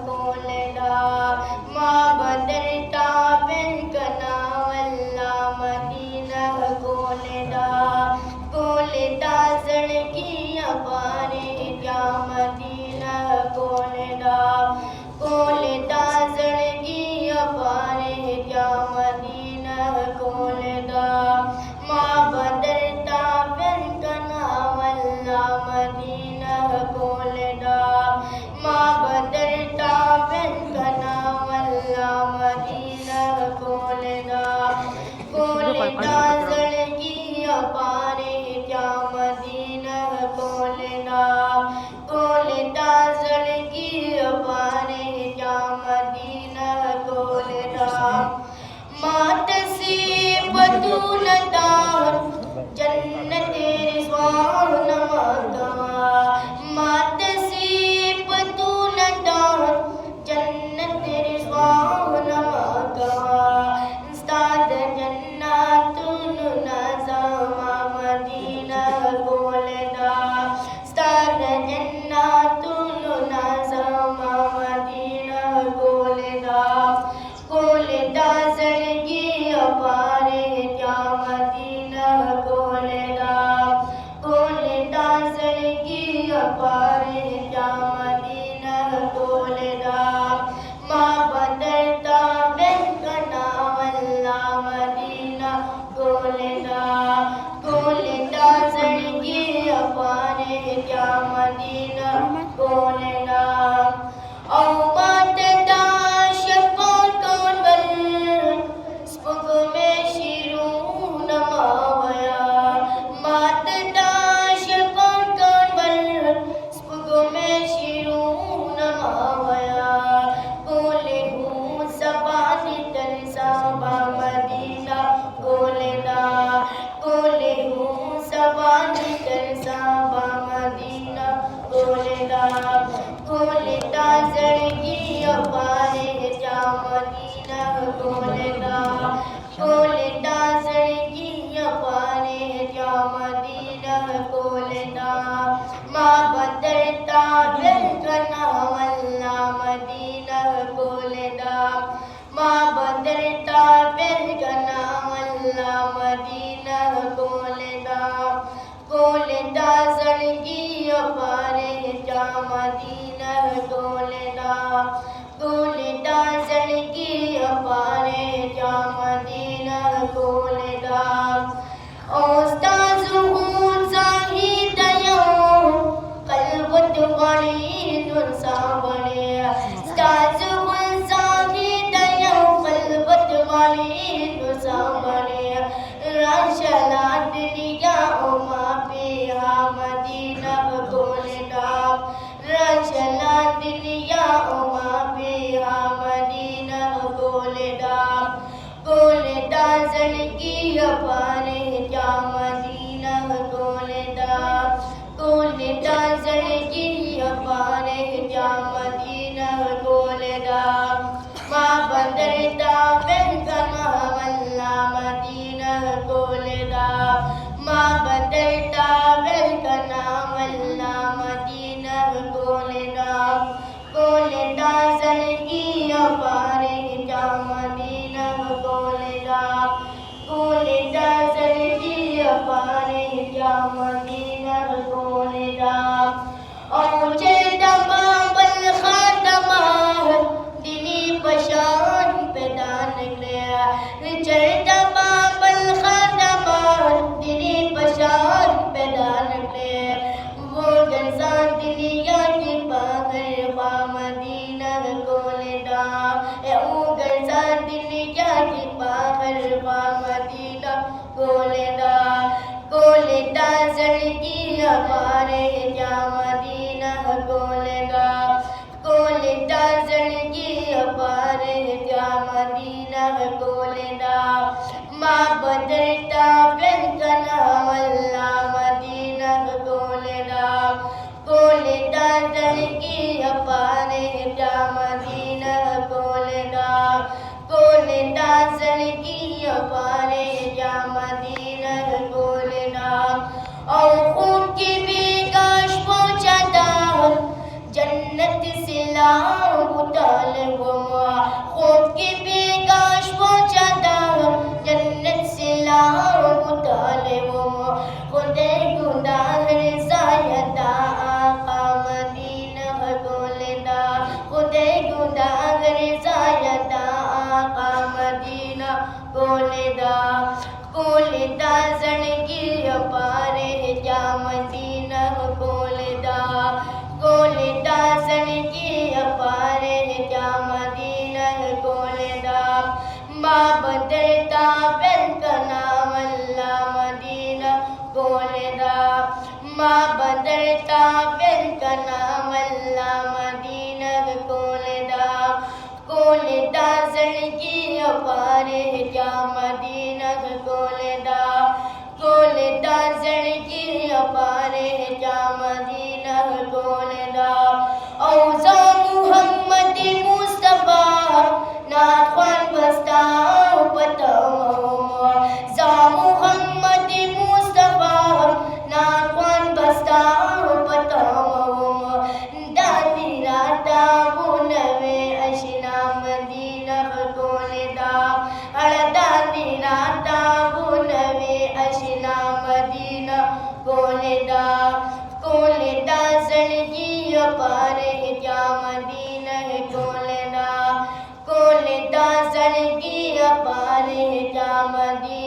کولدا ما بدرتا بنکنا واللہ مدینہ کولدا کولدا زڑگیاں پارے کیا مدینہ کولدا کولدا زڑگیاں پارے کیا مدینہ کولدا ما بدرتا بنکنا واللہ مدینہ کولدا ما بدرتا بنکنا واللہ مدینہ کولدا کولدا زڑگیاں پارے کیا مدینہ کولدا کولدا زڑگیاں پارے کیا مدینہ کولدا مات سے بدون دار جنت رضوان ماتا مات سے بدون دار جنت رضوان ماتا استاد جنات نظام مدینہ کولدا استاد جنات نظام مدینہ کولدا کولدا زڑگیاں پارے کیا مدینہ کولدا کولدا زڑگیاں پارے کیا مدینہ کولدا ما بدرتا بنکنا واللہ مدینہ کولدا کولدا زڑگیاں پارے کیا مدینہ کولدا او بات داش کون بل سپک میں شیرون ماویا مات داش کون بل سپک میں شیرون ماویا کولے ہوں سبانی تن سابا مدینہ کولدا کولے ہوں سبانی تن سابا مدینہ کولدا کولدا زڑگیاں پارے کیا مدینہ کولدا کولدا زڑگیاں پارے کیا مدینہ کولدا ما بدرتا بنکنا واللہ مدینہ کولدا ما بدرتا بنکنا واللہ مدینہ کولدا کولدا زڑگیاں پارے کیا مدینہ کولدا کولدا زڑگیاں پارے کیا مدینہ کولدا استاذ ہوں زاہد یوں قلبت بڑی نرسا بڑے استاذ ہوں زاہد یوں قلبت بڑی نرسا بڑے راشلا دنیا اما پیہا مدینہ کولدا راشلا دنیا اما پیہا مدینہ کولدا کولدا زڑگیاں پارے کیا مدینہ کولدا کولدا زڑگیاں پارے کیا مدینہ کولدا ما بدرتا بنکنا واللہ مدینہ کولدا ما بدرتا بنکنا واللہ مدینہ کولدا کولدا زڑگیاں پارے کیا مدینہ کولدا کولدا زڑگیاں پارے کیا مدینہ کولدا اونچے دماغ خاتمہ دینی پشان پیدا نکلے چڑھتا بابل خاتمہ دینی پشان پیدا نکلے وہ گنزان دنیا کی پاگر خواہ مدینہ کولدا وہ گنزان دنیا کی پاگر خواہ مدینہ کولدا کولدا زڑگیاں پارے کیا مدینہ کولدا کولدا زڑگیاں پارے کیا مدینہ کولدا ما بدرتا بنکنا واللہ مدینہ کولدا کولدا زڑگیاں پارے کیا مدینہ کولدا کولدا زڑگیاں پارے کیا مدینہ کولدا اور خون کی بھی کاش پہنچاتا جنت سے لاؤ طالب خوب کی بیگاش پہنچا تھا جنت سے لاؤ طالب خودے گناہر زایدہ آقا مدینہ گولدہ خودے گناہر زایدہ آقا مدینہ گولدہ گولدہ زندگی پارے کیا مدینہ گولدہ گولدہ زندگی پارے کیا مدینہ گولدہ باب درتا بن کا نام اللہ مدینہ گولدہ باب درتا بن کا نام اللہ مدینہ گولدہ گولدہ زندگی پارے کیا مدینہ گولدہ گولدہ زندگی پارے کیا مدینہ گولدہ اوزا محمد مصطفیٰ ناخوان بستا پتہ زا محمد مصطفیٰ ناخوان بستا پتہ دادی راتا بونوے اشنا مدینہ گولدہ ہر دادی راتا بونوے اشنا مدینہ گولدہ گولدہ زندگی پارے کیا مدینہ گولدہ گولدہ زندگی پارے کیا مدینہ